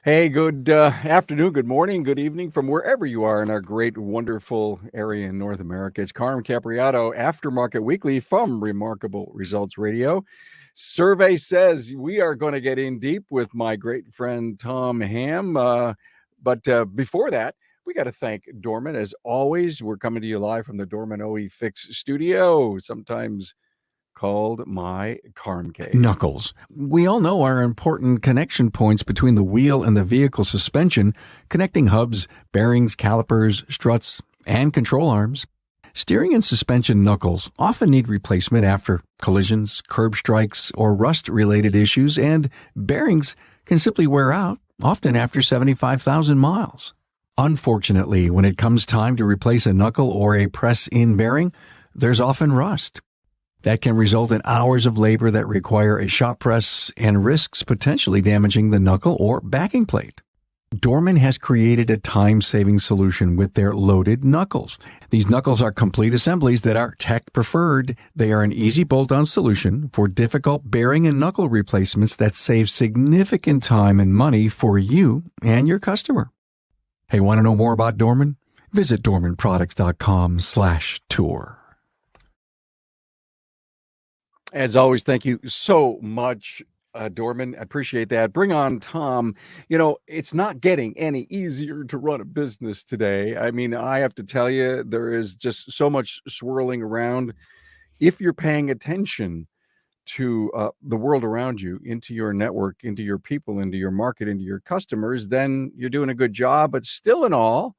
Hey, good afternoon, good morning, good evening from wherever you are in our great, wonderful area in North America. It's Carm Capriato, Aftermarket Weekly from Remarkable Results Radio. Survey says we are going to get in deep with my great friend Tom Ham. But before that, we got to thank Dorman. As always, we're coming to you live from the Dorman OE Fix studio, sometimes called my Carm Cave. Knuckles. We all know are important connection points between the wheel and the vehicle suspension, connecting hubs, bearings, calipers, struts, and control arms. Steering and suspension knuckles often need replacement after collisions, curb strikes, or rust-related issues, and bearings can simply wear out, often after 75,000 miles. Unfortunately, when it comes time to replace a knuckle or a press-in bearing, there's often rust. That can result in hours of labor that require a shop press and risks potentially damaging the knuckle or backing plate. Dorman has created a time-saving solution with their loaded knuckles. These knuckles are complete assemblies that are tech-preferred. They are an easy bolt-on solution for difficult bearing and knuckle replacements that save significant time and money for you and your customer. Hey, want to know more about Dorman? Visit dormanproducts.com/tour. As always, thank you so much, Dorman. I appreciate that. Bring on Tom. You know, it's not getting any easier to run a business today. I mean, I have to tell you, there is just so much swirling around. If you're paying attention to the world around you, into your network, into your people, into your market, into your customers, then you're doing a good job. But still in all,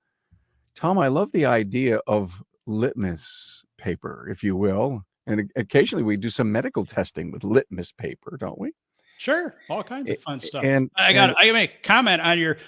Tom, I love the idea of litmus paper, if you will. And occasionally we do some medical testing with litmus paper, don't we? Sure, all kinds of fun stuff. And I got to make a comment on your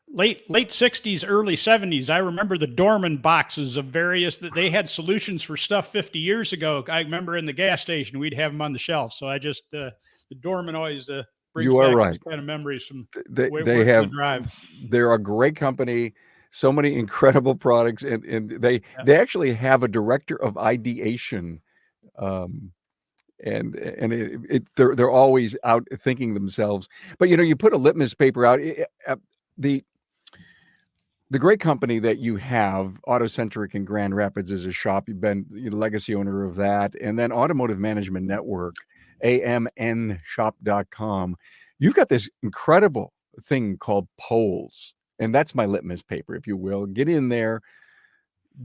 late 60s, early 70s. I remember the Dorman boxes of various that they had solutions for stuff 50 years ago. I remember in the gas station we'd have them on the shelf. So I just the Dorman always brings you are back right. these kind of memories from they have the drive. They're a great company. So many incredible products, and they actually have a director of ideation, and they're always out thinking themselves. But you know, you put a litmus paper out. The great company that you have, AutoCentric in Grand Rapids, is a shop. You've been legacy owner of that, and then Automotive Management Network, amnshop.com. You've got this incredible thing called polls. And that's my litmus paper, if you will. Get in there,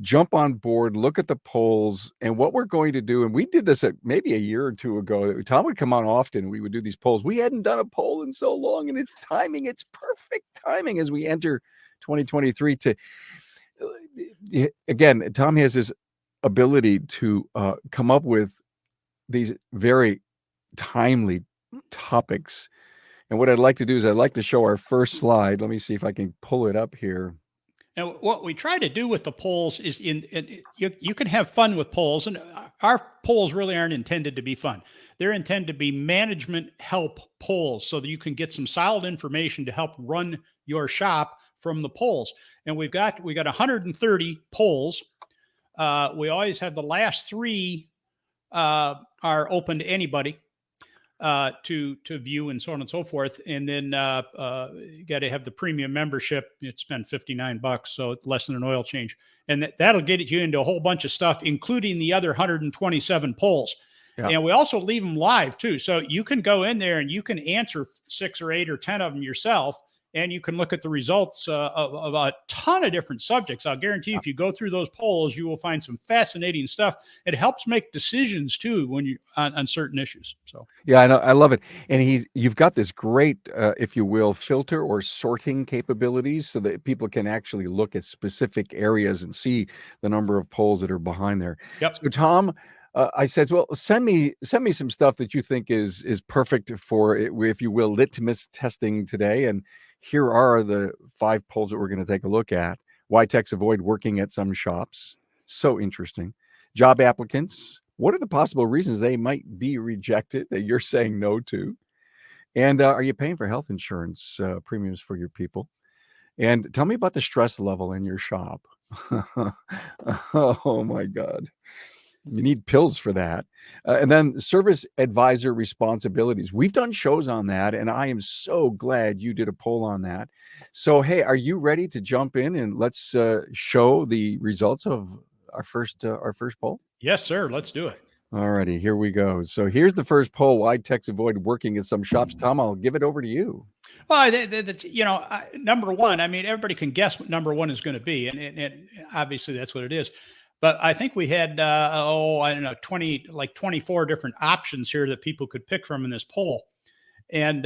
jump on board, look at the polls. And what we're going to do, and we did this maybe a year or two ago. Tom would come on often. We would do these polls. We hadn't done a poll in so long, and it's timing. It's perfect timing as we enter 2023 to, again, Tom has this ability to come up with these very timely topics. And what I'd like to do is I'd like to show our first slide. Let me see if I can pull it up here. And what we try to do with the polls is you can have fun with polls, and our polls really aren't intended to be fun. They're intended to be management help polls so that you can get some solid information to help run your shop from the polls. And we got 130 polls. We always have the last three are open to anybody. To view and so on and so forth. And then you got to have the premium membership. It's been $59, so less than an oil change. And that'll get you into a whole bunch of stuff, including the other 127 polls. Yeah. And we also leave them live too. So you can go in there and you can answer 6 or 8 or 10 of them yourself. And you can look at the results of a ton of different subjects. I'll guarantee if you go through those polls, you will find some fascinating stuff. It helps make decisions too when you on certain issues. So yeah, I know, I love it. And you've got this great, if you will, filter or sorting capabilities so that people can actually look at specific areas and see the number of polls that are behind there. Yep. So Tom, I said, well, send me some stuff that you think is perfect for, if you will, litmus testing today. And here are the 5 polls that we're going to take a look at. Why techs avoid working at some shops. So interesting. Job applicants. What are the possible reasons they might be rejected that you're saying no to? And are you paying for health insurance premiums for your people? And tell me about the stress level in your shop. Oh, my God. You need pills for that. And then service advisor responsibilities. We've done shows on that, and I am so glad you did a poll on that. So, hey, are you ready to jump in and let's show the results of our first poll? Yes, sir. Let's do it. All righty, here we go. So here's the first poll: why techs avoid working at some shops. Tom, I'll give it over to you. Well, number one, I mean, everybody can guess what number one is going to be. And obviously that's what it is. But I think we had, I don't know, 24 different options here that people could pick from in this poll. And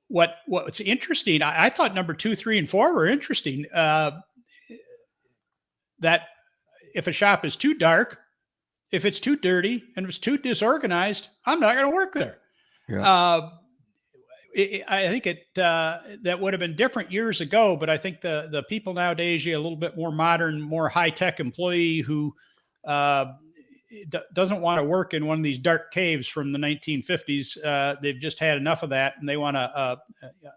what's interesting, I thought number 2, 3, and 4 were interesting. That if a shop is too dark, if it's too dirty, and if it's too disorganized, I'm not going to work there. Yeah. I think that would have been different years ago, but I think the people nowadays, you're a little bit more modern, more high tech employee who doesn't want to work in one of these dark caves from the 1950s. They've just had enough of that, and they want a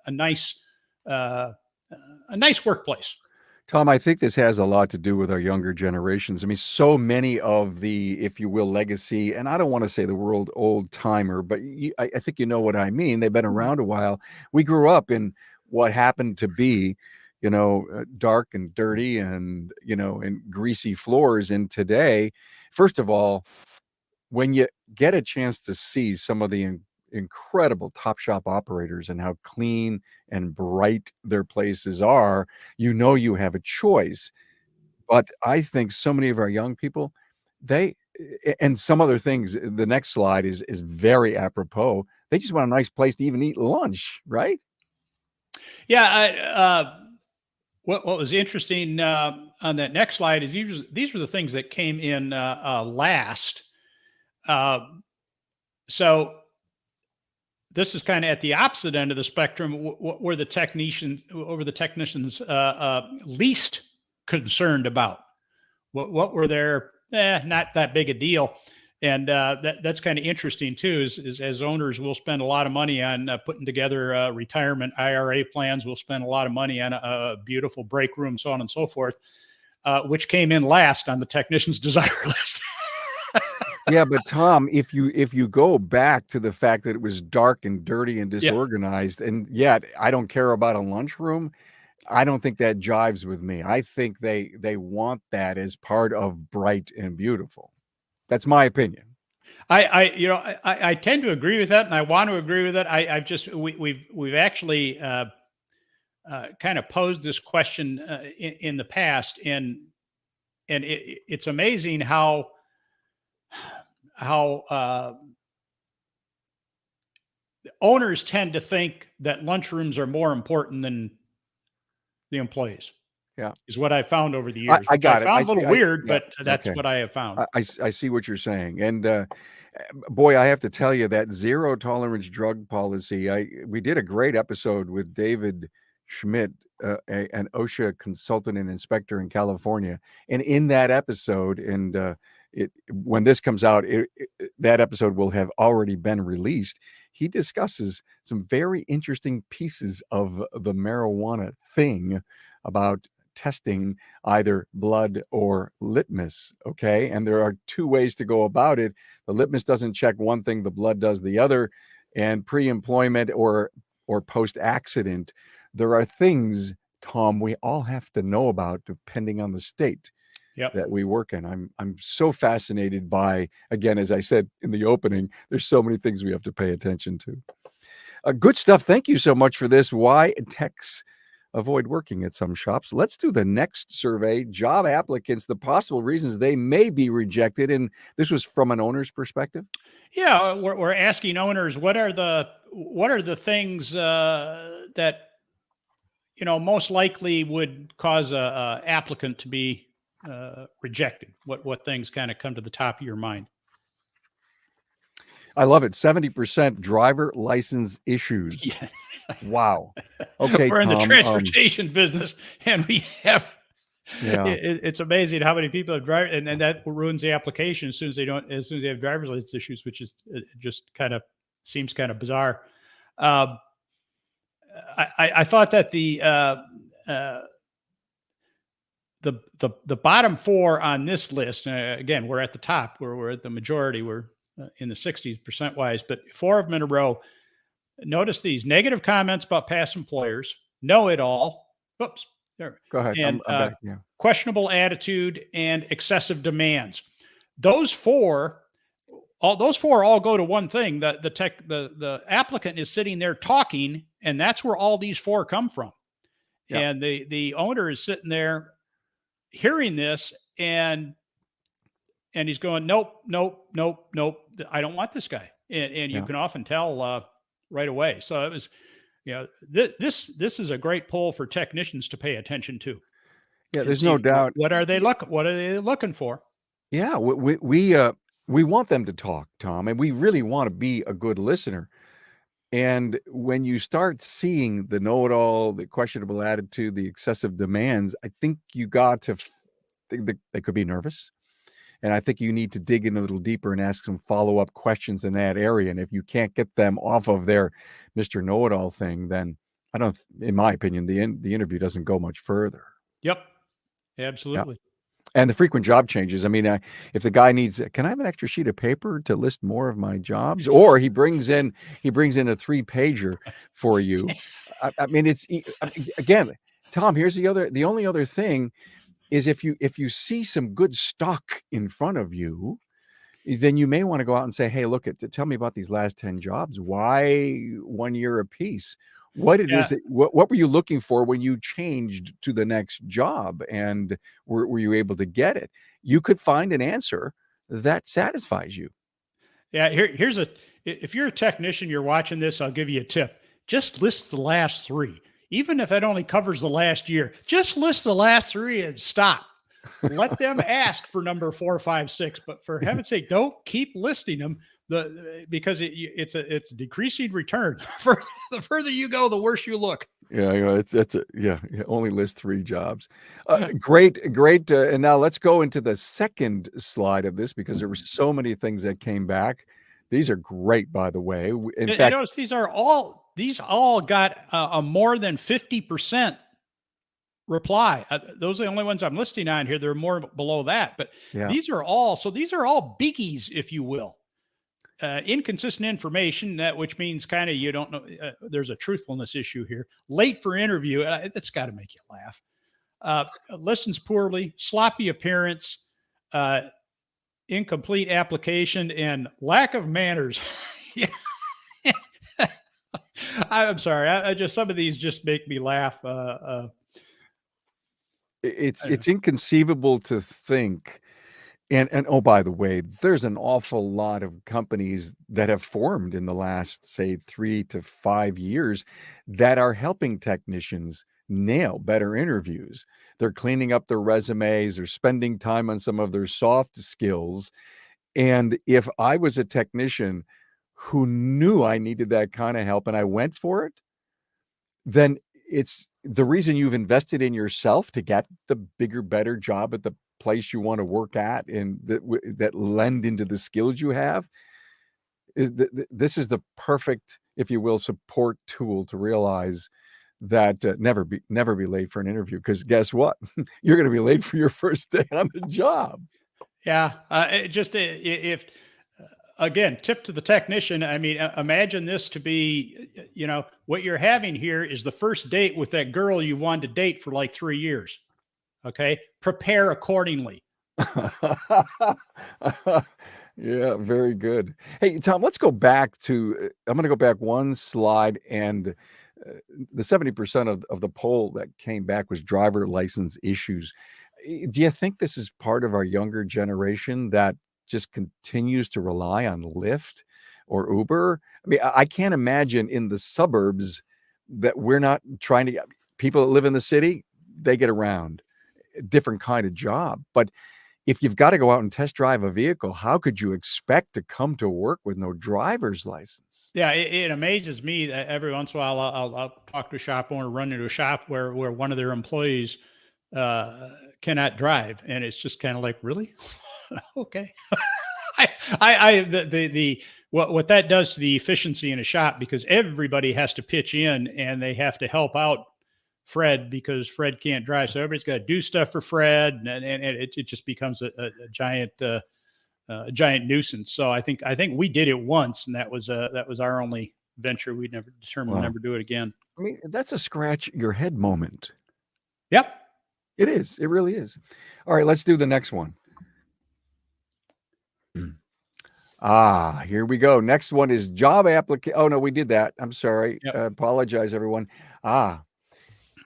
nice workplace. Tom, I think this has a lot to do with our younger generations. I mean, so many of the, if you will, legacy, and I don't want to say the world old timer, but I think you know what I mean. They've been around a while. We grew up in what happened to be, dark and dirty and, and greasy floors. And today, first of all, when you get a chance to see some of the incredible top shop operators and how clean and bright their places are, you have a choice. But I think so many of our young people, and some other things, the next slide is very apropos. They just want a nice place to even eat lunch, right? Yeah. What was interesting on that next slide is these were the things that came in last. So this is kind of at the opposite end of the spectrum. What were the technicians least concerned about? What were their not that big a deal? And that's kind of interesting too. Is as owners, we'll spend a lot of money on putting together retirement IRA plans. We'll spend a lot of money on a beautiful break room, so on and so forth, which came in last on the technician's desire list. Yeah, but Tom, if you go back to the fact that it was dark and dirty and disorganized, and yet I don't care about a lunchroom, I don't think that jives with me. I think they want that as part of bright and beautiful. That's my opinion. I tend to agree with that, and I want to agree with it. We've actually kind of posed this question in the past, and it's amazing how owners tend to think that lunchrooms are more important than the employees. Yeah, is what I found over the years. I got it. I found a little weird, yeah, but that's okay. what I have found. I see what you're saying, and boy, I have to tell you that zero tolerance drug policy. We did a great episode with David Schmidt, an OSHA consultant and inspector in California, and in that episode, and when this comes out, that episode will have already been released. He discusses some very interesting pieces of the marijuana thing about testing either blood or litmus. Okay. And there are two ways to go about it. The litmus doesn't check one thing, the blood does the other. And pre-employment or post-accident, there are things, Tom, we all have to know about depending on the state that we work in. I'm so fascinated by, again, as I said in the opening, there's so many things we have to pay attention to. Good stuff. Thank you so much for this. Why techs avoid working at some shops. Let's do the next survey. Job applicants, the possible reasons they may be rejected. And this was from an owner's perspective. Yeah, we're asking owners what are the things that most likely would cause a applicant to be rejected. What things kind of come to the top of your mind? I love it. 70% driver license issues. Yeah. Wow. Okay, we're Tom, in the transportation business, and we have. Yeah. It's amazing how many people have drive, and that ruins the application as soon as they have driver's license issues, which is just kind of seems kind of bizarre. I thought that the the bottom four on this list, again, we're at the top, we're at the majority, we're in the 60s percent wise, but four of them in a row. Notice these: negative comments about past employers, know it all. Whoops. There. Go ahead. And I'm back. Yeah. questionable attitude and excessive demands. Those four all go to one thing. The applicant is sitting there talking, and that's where all these four come from. Yeah. And the owner is sitting there hearing this, and he's going, nope. I don't want this guy. And you can often tell right away. So it was, this is a great poll for technicians to pay attention to. Yeah, there's no doubt. What are they looking for? Yeah, we want them to talk, Tom, and we really want to be a good listener. And when you start seeing the know-it-all, the questionable attitude, the excessive demands, I think you got to think that they could be nervous. And I think you need to dig in a little deeper and ask some follow-up questions in that area. And if you can't get them off of their Mr. Know-it-all thing, then in my opinion, the interview doesn't go much further. Yep, absolutely. Yep. And the frequent job changes. I mean, if the guy needs, can I have an extra sheet of paper to list more of my jobs? Or he brings in a 3-pager for you. I mean, again, Tom, here's the only other thing is if you see some good stock in front of you, then you may want to go out and say, hey, look, tell me about these last 10 jobs. Why 1 year apiece? What were you looking for when you changed to the next job, and were you able to get it? You could find an answer that satisfies you. Yeah. If you're a technician, you're watching this, I'll give you a tip. Just list the last 3. Even if it only covers the last year, just list the last 3 and stop. Let them ask for number 4, 5, 6. But for heaven's sake, don't keep listing them because it's a decreasing return. The further you go, the worse you look. Yeah, only list 3 jobs. Great. And now let's go into the second slide of this because there were so many things that came back. These are great, by the way. In fact, notice these all got a more than 50% reply. Those are the only ones I'm listing on here. There are more below that, but these are all biggies, if you will. Inconsistent information, which means kind of you don't know. There's a truthfulness issue here. Late for interview. That's got to make you laugh. Listens poorly, sloppy appearance, incomplete application, and lack of manners. I'm sorry. I just, some of these just make me laugh. It's inconceivable to think. And oh, by the way, there's an awful lot of companies that have formed in the last, say, 3 to 5 years that are helping technicians nail better interviews. They're cleaning up their resumes, they're spending time on some of their soft skills. And if I was a technician who knew I needed that kind of help and I went for it, then it's the reason you've invested in yourself to get the bigger, better job at the place you want to work at and that lend into the skills you have. This is the perfect, if you will, support tool to realize that never be late for an interview, because guess what? You're going to be late for your first day on the job. Yeah. Again, tip to the technician. I mean, imagine this to be, what you're having here is the first date with that girl you wanted to date for like 3 years. Okay. Prepare accordingly. Yeah, very good. Hey, Tom, let's go back I'm going to go back one slide, and the 70% of the poll that came back was driver license issues. Do you think this is part of our younger generation that just continues to rely on Lyft or Uber? I mean, I can't imagine in the suburbs that we're not trying to get people that live in the city, they get around. Different kind of job. But if you've got to go out and test drive a vehicle, how could you expect to come to work with no driver's license? Yeah, it amazes me that every once in a while I'll talk to a shop owner, run into a shop where one of their employees cannot drive, and it's just kind of like, really? Okay. What that does to the efficiency in a shop, because everybody has to pitch in and they have to help out Fred because Fred can't drive. So everybody's got to do stuff for Fred, and it just becomes a giant nuisance. So I think we did it once, and that was our only venture. We never determined to never do it again. I mean, that's a scratch your head moment. Yep. It is. It really is. All right, let's do the next one. Here we go. Next one is job application. Oh, no, we did that. I'm sorry. Yep. Apologize, everyone.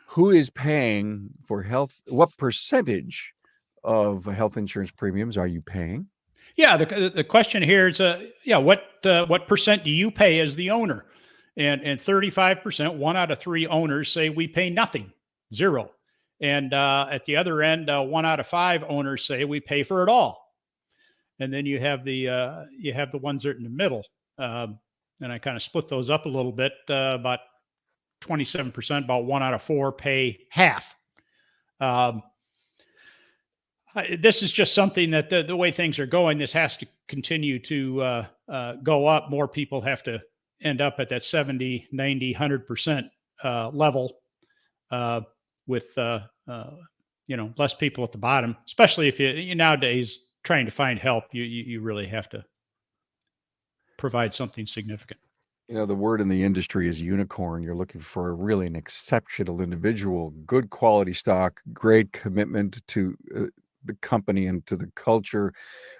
Who is paying for health? What percentage of health insurance premiums are you paying? Yeah. The question here is, what percent do you pay as the owner? And 35%, 1 out of 3 owners say we pay nothing, 0. And at the other end, 1 out of 5 owners say we pay for it all. And then you have the ones that are in the middle. And I kind of split those up a little bit. About 27%, about 1 out of 4 pay half. This is just something that the way things are going, this has to continue to go up. More people have to end up at that 70, 90, 100% level with less people at the bottom, especially if you nowadays trying to find help, you really have to provide something significant. The word in the industry is unicorn. You're looking for really an exceptional individual, good quality stock, great commitment to the company and to the culture,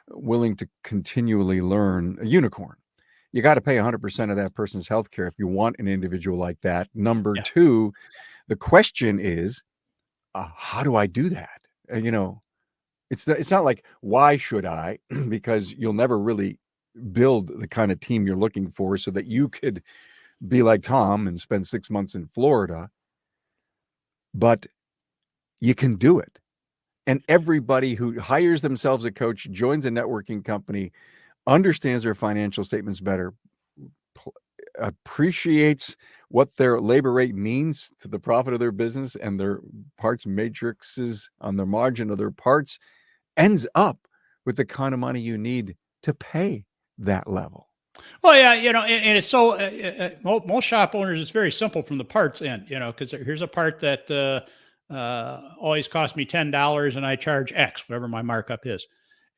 willing to continually learn. A unicorn. You got to pay 100% of that person's healthcare if you want an individual like that. Number 2, the question is, how do I do that? It's not like, why should I? Because you'll never really build the kind of team you're looking for so that you could be like Tom and spend 6 months in Florida. But you can do it. And everybody who hires themselves a coach, joins a networking company, understands their financial statements better, appreciates what their labor rate means to the profit of their business and their parts matrices on the margin of their parts, ends up with the kind of money you need to pay that level. Well, yeah, and it's so most shop owners, it's very simple from the parts end, because here's a part that always cost me $10 and I charge X, whatever my markup is.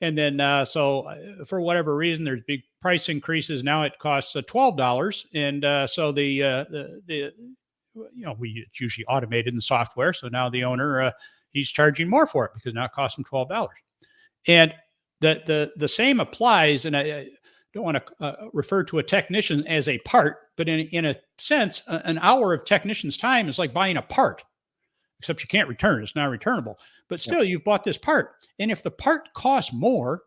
And then, so for whatever reason, there's big price increases. Now it costs $12. And so it's usually automated in software. So now the owner, he's charging more for it because now it costs him $12. And the same applies. And I don't want to refer to a technician as a part, but in a sense, an hour of technician's time is like buying a part. Except you can't return it. It's not returnable. But still, you've bought this part. And if the part costs more,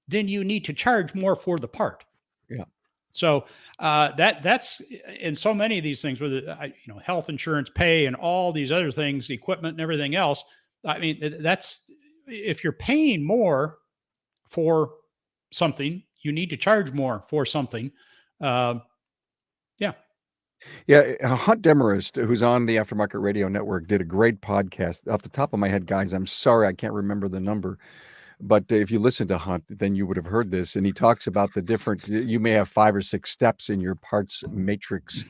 then you need to charge more for the part. Yeah. So that's in so many of these things, whether health insurance, pay, and all these other things, equipment and everything else. I mean, that's if you're paying more for something, you need to charge more for something. Yeah, Hunt Demarest, who's on the Aftermarket Radio Network, did a great podcast. Off the top of my head, guys, I'm sorry I can't remember the number, but if you listen to Hunt, then you would have heard this. And he talks about the different. You may have 5 or 6 steps in your parts matrix,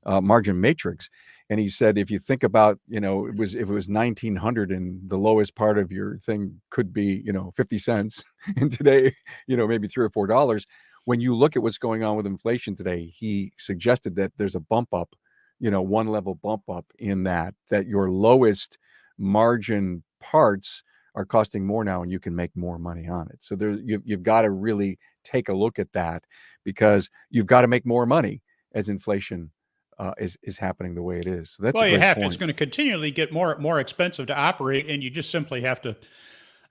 margin matrix. And he said, if you think about, if it was 1900 and the lowest part of your thing could be, 50 cents, and today, maybe $3 or $4. When you look at what's going on with inflation today, he suggested that there's a bump up, 1 level bump up in that your lowest margin parts are costing more now and you can make more money on it. So you've got to really take a look at that because you've got to make more money as inflation is happening the way it is. So that's a great point. It's going to continually get more expensive to operate, and you just simply have to,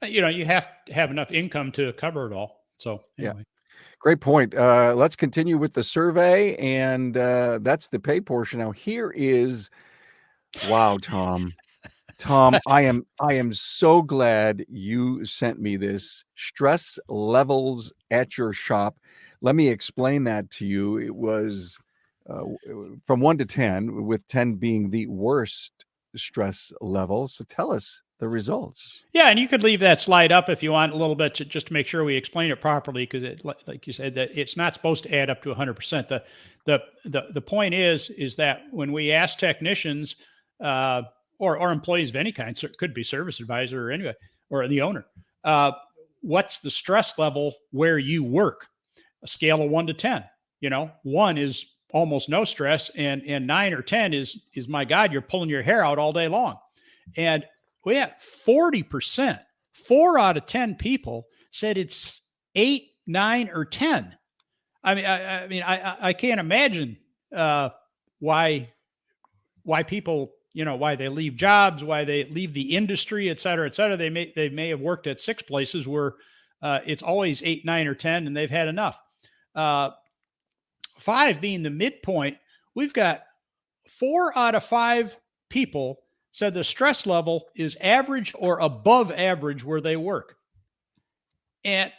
you have to have enough income to cover it all. So anyway. Yeah. Great point. Let's continue with the survey, and that's the pay portion. Now, here is, wow, Tom. Tom, I am so glad you sent me this. Stress levels at your shop. Let me explain that to you. It was from 1 to 10, with 10 being the worst stress level. So tell us the results. Yeah, and you could leave that slide up if you want a little bit just to make sure we explain it properly, because like you said, that it's not supposed to add up to 100%. The point is that when we ask technicians, or employees of any kind, so it could be service advisor or anyway, or the owner. What's the stress level where you work? A scale of 1 to 10. 1 is almost no stress, and 9 or 10 is my God, you're pulling your hair out all day long. And we had 40%, 4 out of 10 people said it's 8, 9, or 10. I can't imagine why people, why they leave jobs, why they leave the industry, et cetera, et cetera. They may have worked at 6 places where it's always 8, 9, or 10, and they've had enough. 5 being the midpoint, we've got 4 out of 5 people said the stress level is average or above average where they work. And,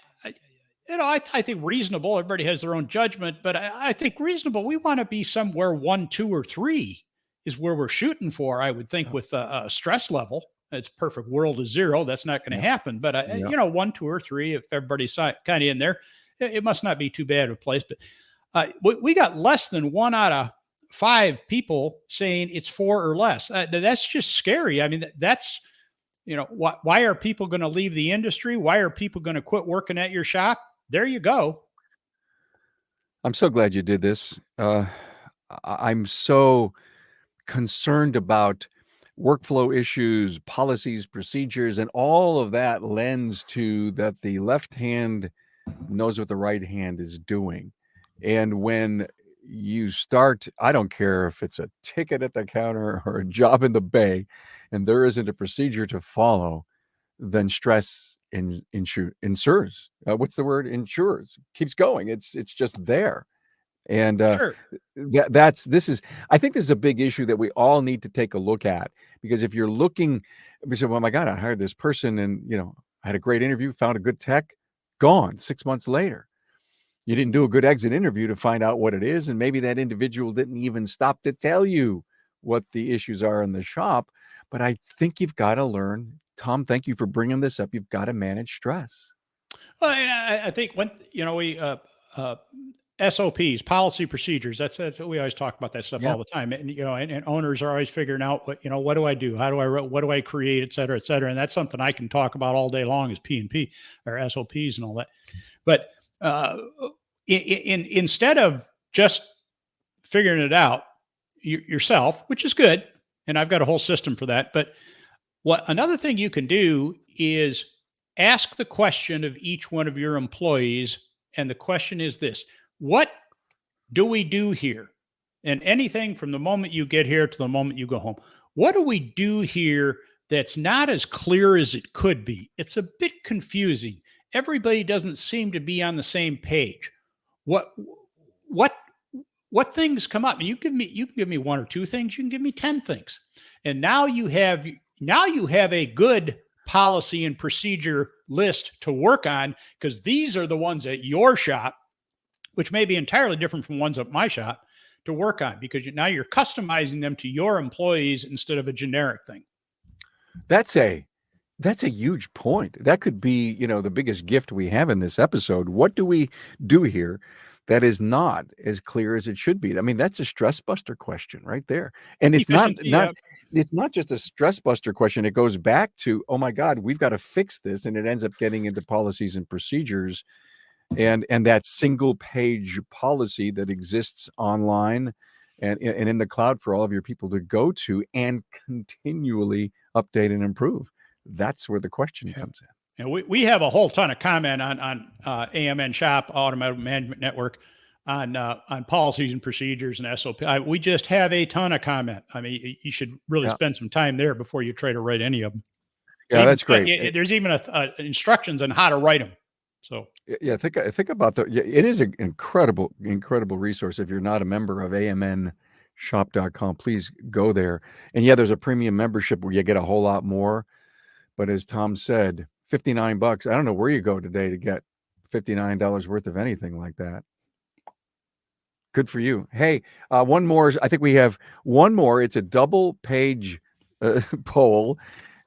I think reasonable, everybody has their own judgment, but I think reasonable, we want to be somewhere 1, 2, or 3 is where we're shooting for, I would think, with a stress level. It's perfect world is 0. That's not going to happen. But, 1, 2, or 3, if everybody's kind of in there, it must not be too bad of a place. But we got less than 1 out of 5 people saying it's 4 or less. That's just scary. I mean, that's, why are people going to leave the industry? Why are people going to quit working at your shop? There you go. I'm so glad you did this. I'm so concerned about workflow issues, policies, procedures, and all of that lends to that the left hand knows what the right hand is doing. And when you start, I don't care if it's a ticket at the counter or a job in the bay, and there isn't a procedure to follow, then stress ensures. What's the word? Ensures. Keeps going. It's just there. And Sure. this is, I think this is a big issue that we all need to take a look at, because if you're looking, we say, well, my God, I hired this person and, I had a great interview, found a good tech, gone 6 months later. You didn't do a good exit interview to find out what it is. And maybe that individual didn't even stop to tell you what the issues are in the shop. But I think you've got to learn. Tom, thank you for bringing this up. You've got to manage stress. Well, I think when, we, SOPs, policy procedures, that's what we always talk about that stuff all the time. And, and owners are always figuring out what do I do? How do what do I create, et cetera, et cetera. And that's something I can talk about all day long is P&P or SOPs and all that. But instead of just figuring it out yourself, which is good, and I've got a whole system for that. But another thing you can do is ask the question of each one of your employees. And the question is this: what do we do here? And anything from the moment you get here to the moment you go home, what do we do here that's not as clear as it could be? It's a bit confusing. Everybody doesn't seem to be on the same page. What things come up? You can give me 1 or 2 things. You can give me 10 things. And now you have a good policy and procedure list to work on, because these are the ones at your shop, which may be entirely different from ones at my shop, to work on, because now you're customizing them to your employees instead of a generic thing. That's a huge point. That could be, the biggest gift we have in this episode. What do we do here that is not as clear as it should be? I mean, that's a stress buster question right there. And it's it's not just a stress buster question. It goes back to, oh my God, we've got to fix this. And it ends up getting into policies and procedures and that single page policy that exists online and in the cloud for all of your people to go to and continually update and improve. That's where the question comes in. And we have a whole ton of comment on AMN Shop, Automotive Management Network, on policies and procedures and SOP. We just have a ton of comment. I mean, you should really spend some time there before you try to write any of them. Yeah, that's great. There's even instructions on how to write them. So yeah, think about that. It is an incredible resource. If you're not a member of AMNshop.com, please go there. And there's a premium membership where you get a whole lot more. But as Tom said, $59. I don't know where you go today to get $59 worth of anything like that. Good for you. Hey, one more. I think we have one more. It's a double page poll.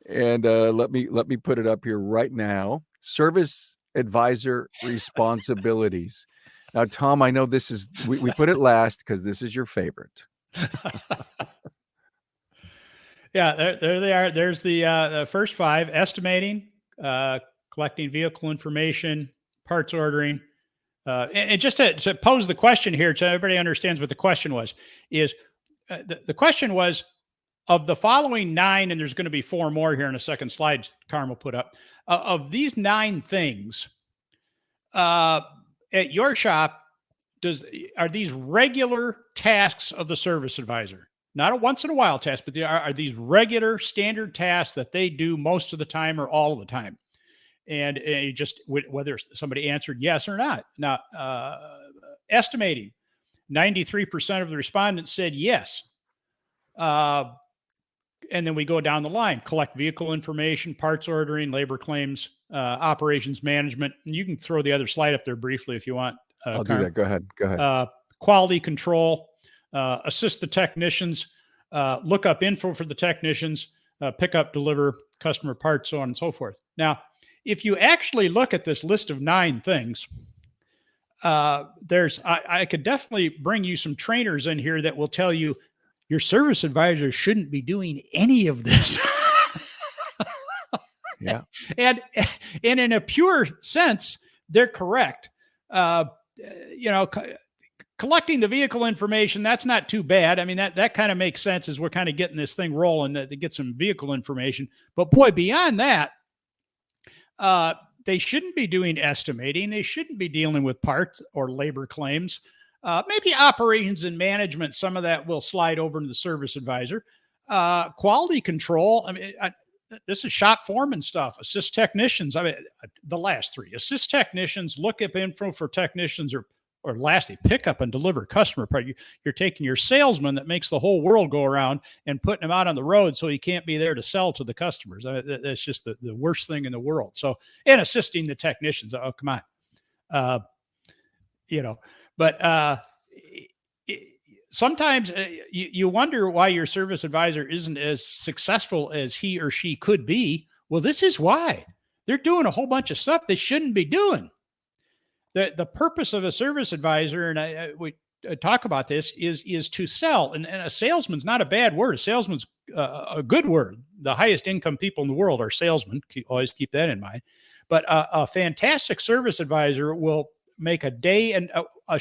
And let me put it up here right now. Service advisor responsibilities. Now, Tom, I know this is, we put it last because this is your favorite. Yeah, there they are. There's the first five: estimating, collecting vehicle information, parts ordering. And just to pose the question here, so everybody understands what the question was, is the question was, of the following nine, and there's going to be four more here in a second slide, Carm will put up, of these nine things, at your shop, are these regular tasks of the service advisor? Not a once in a while task, but are these regular standard tasks that they do most of the time or all of the time? And you just, whether somebody answered yes or not. Now, estimating, 93% of the respondents said yes. And then we go down the line: collect vehicle information, parts ordering, labor claims, operations management. And you can throw the other slide up there briefly if you want. I'll do that. Go ahead. Quality control, assist the technicians, look up info for the technicians, pick up, deliver customer parts, so on and so forth. Now, if you actually look at this list of 9 things, I could definitely bring you some trainers in here that will tell you your service advisor shouldn't be doing any of this. Yeah. And in a pure sense, they're correct. Collecting the vehicle information, that's not too bad. I mean, that kind of makes sense as we're kind of getting this thing rolling to get some vehicle information. But boy, beyond that, they shouldn't be doing estimating. They shouldn't be dealing with parts or labor claims. Maybe operations and management, some of that will slide over to the service advisor. Quality control, I mean, this is shop foreman stuff. Assist technicians, I mean, the last 3. Assist technicians, look up info for technicians, or lastly, pick up and deliver customer part. You're taking your salesman that makes the whole world go around and putting him out on the road so he can't be there to sell to the customers. I mean, that's just the worst thing in the world. So, and assisting the technicians. Oh, come on. But sometimes you wonder why your service advisor isn't as successful as he or she could be. Well, this is why. They're doing a whole bunch of stuff they shouldn't be doing. The purpose of a service advisor, and we talk about this, is to sell. And a salesman's not a bad word. A salesman's a good word. The highest income people in the world are salesmen. Always keep that in mind. But a fantastic service advisor will make a day, and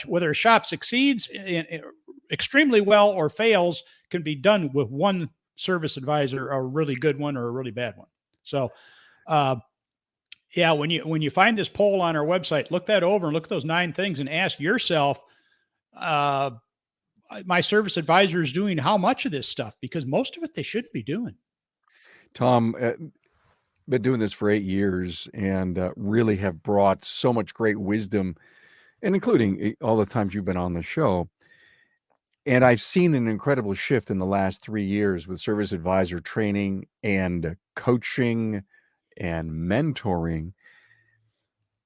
whether a shop succeeds extremely well or fails, can be done with one service advisor, a really good one or a really bad one. So, yeah, when you find this poll on our website, look that over and look at those 9 things and ask yourself, my service advisor is doing how much of this stuff? Because most of it they shouldn't be doing. Tom, been doing this for 8 years and really have brought so much great wisdom, and including all the times you've been on the show. And I've seen an incredible shift in the last 3 years with service advisor training and coaching and mentoring.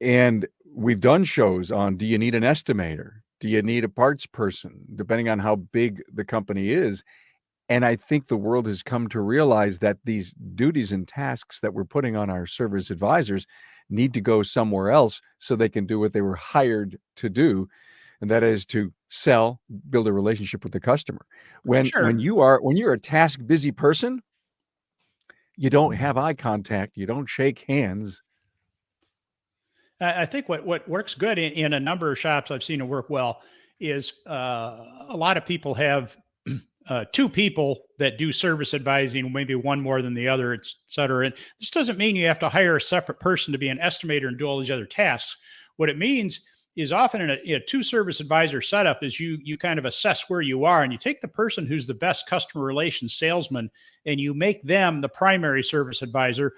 And we've done shows on, do you need an estimator? Do you need a parts person? Depending on how big the company is. And I think the world has come to realize that these duties and tasks that we're putting on our service advisors need to go somewhere else so they can do what they were hired to do. And that is to sell, build a relationship with the customer. When you're a task busy person, you don't have eye contact, you don't shake hands. I think what works good in a number of shops I've seen it work well is a lot of people have 2 people that do service advising, maybe one more than the other, et cetera. And this doesn't mean you have to hire a separate person to be an estimator and do all these other tasks. What it means is often in a 2 service advisor setup is you kind of assess where you are, and you take the person who's the best customer relations salesman and you make them the primary service advisor.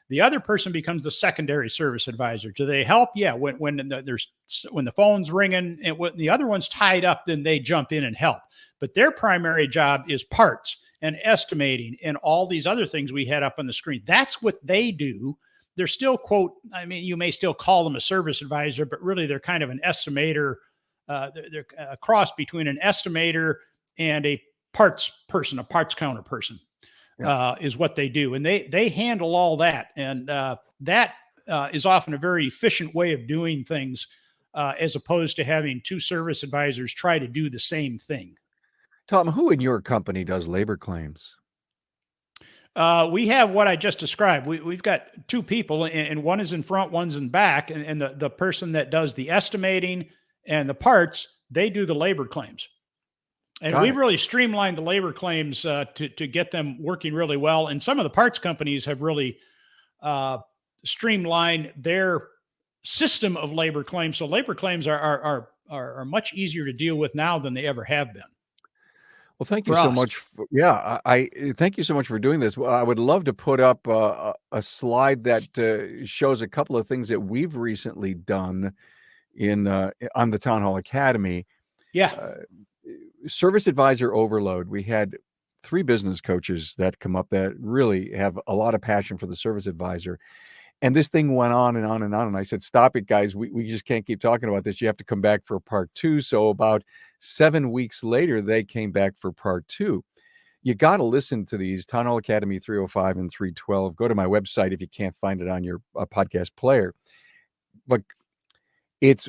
The other person becomes the secondary service advisor. Do they help? Yeah. When the phone's ringing and when the other one's tied up, then they jump in and help. But their primary job is parts and estimating and all these other things we had up on the screen. That's what they do. They're still, quote, I mean, you may still call them a service advisor, but really they're kind of an estimator. They're a cross between an estimator and a parts person, a parts counter person. Is what they do. And they handle all that. And that is often a very efficient way of doing things, as opposed to having 2 service advisors try to do the same thing. Tom, who in your company does labor claims? We have what I just described. We've got two people, and one is in front, one's in back, and the person that does the estimating and the parts, they do the labor claims. And Got we've it. really streamlined the labor claims to get them working really well. And some of the parts companies have really streamlined their system of labor claims. So labor claims are much easier to deal with now than they ever have been. Well, thank you For so us. much. Yeah, I thank you so much for doing this. Well, I would love to put up a slide that shows a couple of things that we've recently done in on the Town Hall Academy. Yeah. Service advisor overload. We had 3 business coaches that come up that really have a lot of passion for the service advisor. And this thing went on and on and on. And I said, stop it, guys. We just can't keep talking about this. You have to come back for part 2. So about 7 weeks later, they came back for part 2. You got to listen to these. Town Hall Academy 305 and 312. Go to my website if you can't find it on your podcast player. But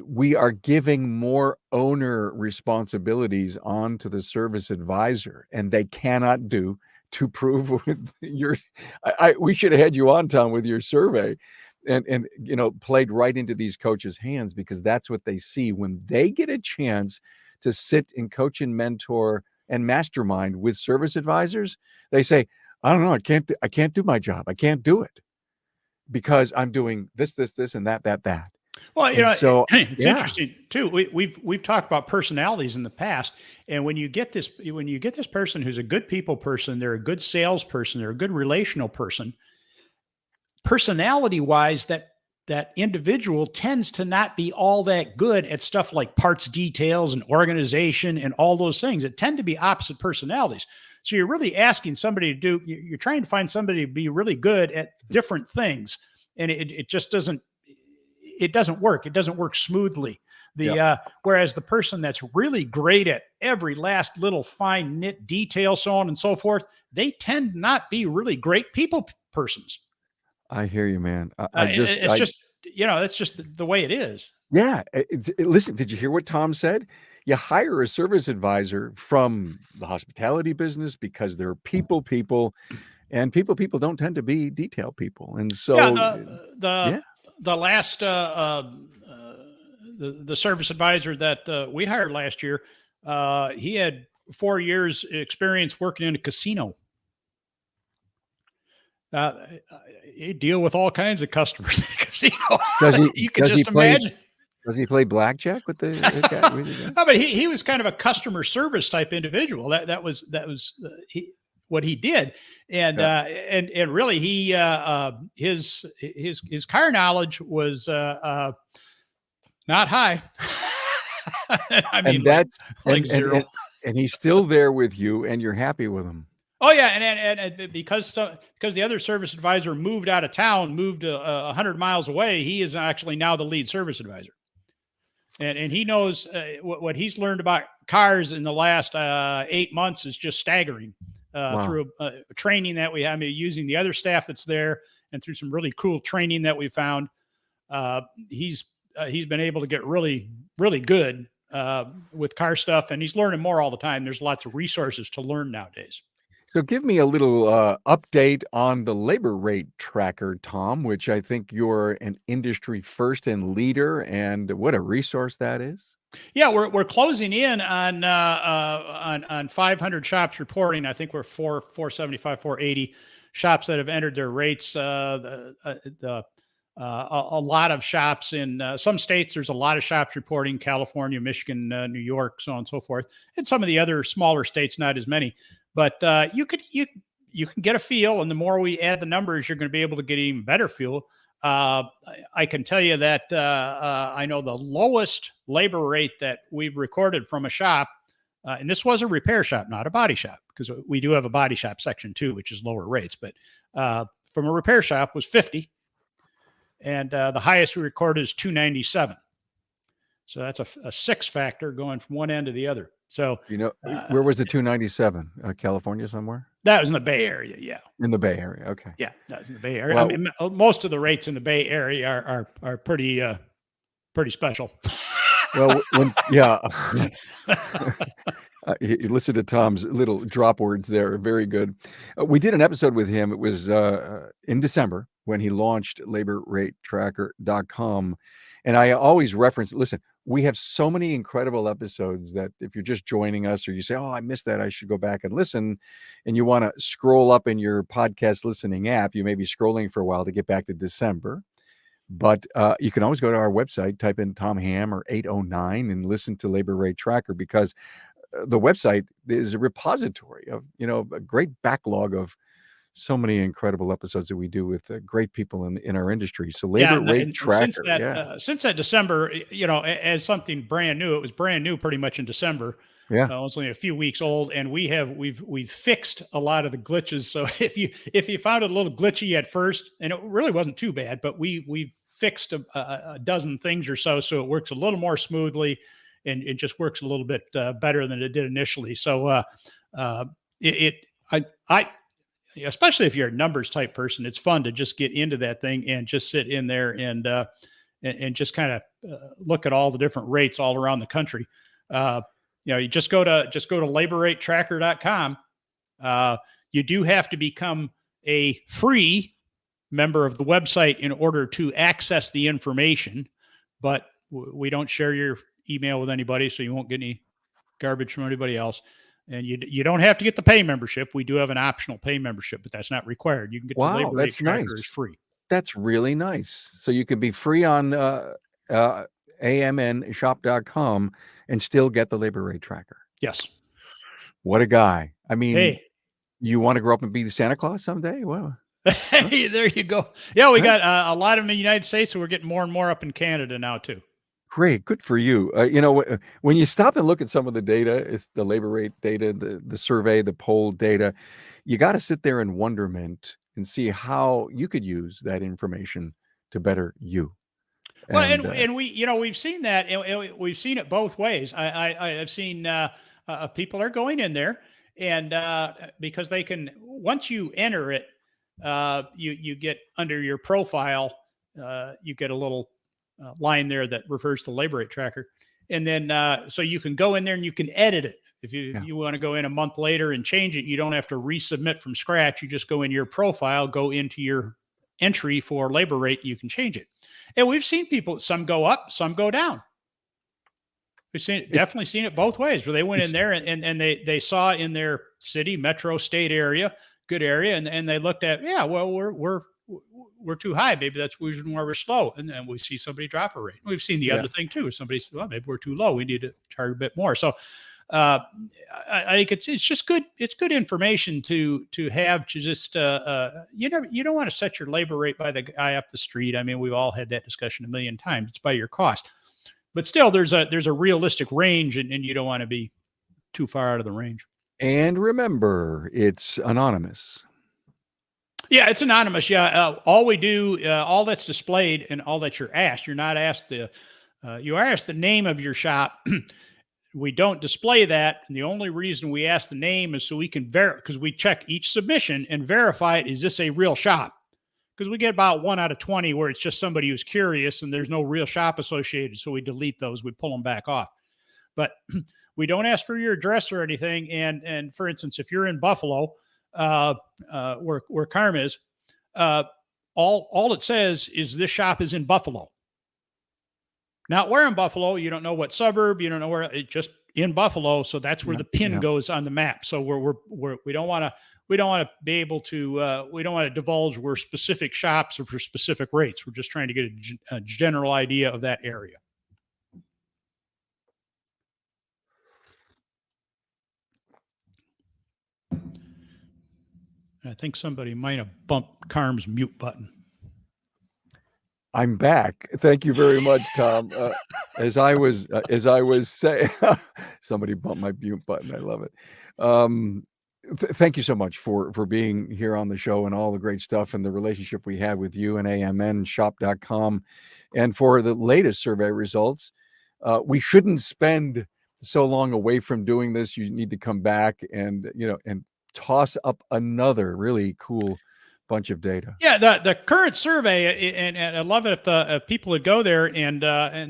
we are giving more owner responsibilities onto the service advisor, and they cannot do to prove with your. We should have had you on, Tom, with your survey, and played right into these coaches' hands, because that's what they see when they get a chance to sit and coach and mentor and mastermind with service advisors. They say, I don't know, I can't do my job. I can't do it because I'm doing this, and that. Well, it's yeah. interesting too. We've talked about personalities in the past, and when you get this person who's a good people person, they're a good salesperson, they're a good relational person. Personality wise, that individual tends to not be all that good at stuff like parts details and organization and all those things. It tend to be opposite personalities. So you're really asking somebody you're trying to find somebody to be really good at different things, and it just doesn't. It doesn't work. It doesn't work smoothly. Whereas the person that's really great at every last little fine knit detail, so on and so forth, they tend not be really great people persons. I hear you, man. It's just the way it is. Yeah. Listen, did you hear what Tom said? You hire a service advisor from the hospitality business because they're people, and people don't tend to be detail people. And so the last the service advisor that we hired last year, he had 4 years experience working in a casino. You deal with all kinds of customers in a casino. You can just imagine. Does he play blackjack with the guy? No, but he was kind of a customer service type individual. That was what he did, and really his car knowledge was not high. I mean, and zero. And he's still there with you, and you're happy with him. Oh yeah, and because the other service advisor moved out of town, moved 100 miles away, he is actually now the lead service advisor, and he knows what he's learned about cars in the last 8 months is just staggering. Wow. Through training that we have, using the other staff that's there, and through some really cool training that we found, he's been able to get really, really good with car stuff, and he's learning more all the time. There's lots of resources to learn nowadays. So give me a little update on the labor rate tracker, Tom, which I think you're an industry first and leader, and what a resource that is. Yeah, we're closing in on 500 shops reporting. I think we're 475, 480 shops that have entered their rates. A lot of shops in some states. There's a lot of shops reporting: California, Michigan, New York, so on and so forth. And some of the other smaller states, not as many. But you can get a feel, and the more we add the numbers, you're going to be able to get even better feel. I can tell you that I know the lowest labor rate that we've recorded from a shop, and this was a repair shop, not a body shop, because we do have a body shop section too, which is lower rates. But from a repair shop was 50, and the highest we recorded is 297. So that's a 6 factor going from one end to the other. So where was the 297? California somewhere? That was in the Bay Area. Yeah. In the Bay Area. Okay. Yeah, that was in the Bay Area. Well, I mean, most of the rates in the Bay Area are pretty special. Well, yeah. Listen to Tom's little drop words there. Very good. We did an episode with him. It was in December when he launched laborratetracker.com. And I always reference, listen, we have so many incredible episodes that if you're just joining us or you say, oh, I missed that, I should go back and listen, and you want to scroll up in your podcast listening app, you may be scrolling for a while to get back to December. But you can always go to our website, type in Tom Ham or 809 and listen to Labor Rate Tracker, because the website is a repository of, a great backlog of so many incredible episodes that we do with great people in our industry. So Labor Rate Tracker. Since that December, as something brand new, it was brand new pretty much in December. Yeah. It was only a few weeks old, and we've fixed a lot of the glitches. So if you found it a little glitchy at first, and it really wasn't too bad, but we've fixed a dozen things or so it works a little more smoothly, and it just works a little bit better than it did initially. So I especially if you're a numbers type person, it's fun to just get into that thing and just sit in there and just kind of look at all the different rates all around the country. You just go to laborratetracker.com. You do have to become a free member of the website in order to access the information, but we don't share your email with anybody, so you won't get any garbage from anybody else. And you don't have to get the pay membership. We do have an optional pay membership, but that's not required. You can get the Labor Rate Tracker is free. That's really nice. So you can be free on amnshop.com and still get the Labor Rate Tracker. Yes. What a guy. I mean, hey, you want to grow up and be the Santa Claus someday? Well, hey, there you go. Yeah, we got a lot of them in the United States, so we're getting more and more up in Canada now too. Great. Good for you. When you stop and look at some of the data, it's the labor rate data, the survey, the poll data, you got to sit there in wonderment and see how you could use that information to better you. Well, and we've seen that, and we've seen it both ways. I've seen people are going in there, and because they can, once you enter it, you get under your profile, you get a little line there that refers to Labor Rate Tracker. And then, so you can go in there and you can edit it. If you want to go in a month later and change it, you don't have to resubmit from scratch. You just go in your profile, go into your entry for labor rate, you can change it. And we've seen people, some go up, some go down. We've definitely seen it both ways, where they went in there and they saw in their city, metro, state area, good area. And they looked at, we're too high. Maybe that's the reason why we're slow. And then we see somebody drop a rate. We've seen the other thing too. Somebody said, well, maybe we're too low. We need to charge a bit more. So I think it's just good. It's good information to have, to just, you don't want to set your labor rate by the guy up the street. I mean, we've all had that discussion a million times. It's by your cost, but still there's a realistic range, and you don't want to be too far out of the range. And remember, it's anonymous. Yeah, it's anonymous. Yeah. All we do, all that's displayed and all that you're asked, you're not asked you are asked the name of your shop. We don't display that. And the only reason we ask the name is so we can because we check each submission and verify it. Is this a real shop? Because we get about 1 out of 20 where it's just somebody who's curious and there's no real shop associated. So we delete those, we pull them back off. But we don't ask for your address or anything. And for instance, if you're in Buffalo, where Carm is, all it says is this shop is in Buffalo. Not where in Buffalo, you don't know what suburb, you don't know where, it's just in Buffalo. So that's where the pin goes on the map. So we don't want to be able to, we don't want to divulge where specific shops or for specific rates. We're just trying to get a general idea of that area. I think somebody might have bumped Carm's mute button. I'm back. Thank you very much, Tom. As I was saying, somebody bumped my mute button. I love it. Thank you so much for being here on the show and all the great stuff and the relationship we have with you and amnshop.com. And for the latest survey results, we shouldn't spend so long away from doing this. You need to come back and toss up another really cool bunch of data. Yeah, the current survey, and I love it if people would go there and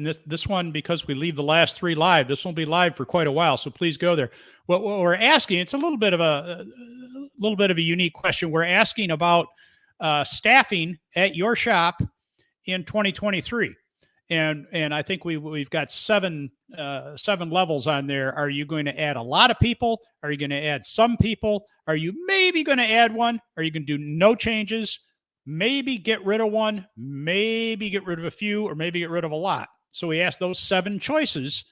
this one, because we leave the last 3 live, this won't be live for quite a while, so please go there. What we're asking, it's a little bit of a unique question. We're asking about staffing at your shop in 2023. And I think we've got seven levels on there. Are you going to add a lot of people? Are you going to add some people? Are you maybe going to add one? Are you going to do no changes? Maybe get rid of one, maybe get rid of a few, or maybe get rid of a lot. So we asked those 7 choices,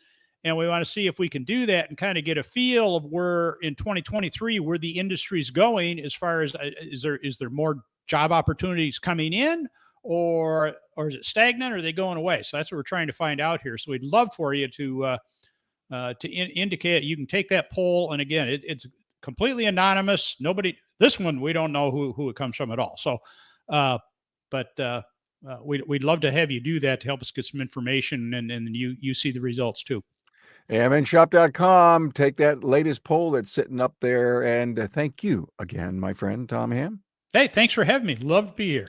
and we want to see if we can do that and kind of get a feel of where in 2023 where the industry's going as far as is there more job opportunities coming in, or is it stagnant, or are they going away? So that's what we're trying to find out here. So we'd love for you to indicate. You can take that poll, and again, it's completely anonymous. This one we don't know who it comes from at all. So, but we'd love to have you do that to help us get some information, and you see the results too. AMNshop.com. Take that latest poll that's sitting up there, and thank you again, my friend Tom Ham. Hey, thanks for having me. Love to be here.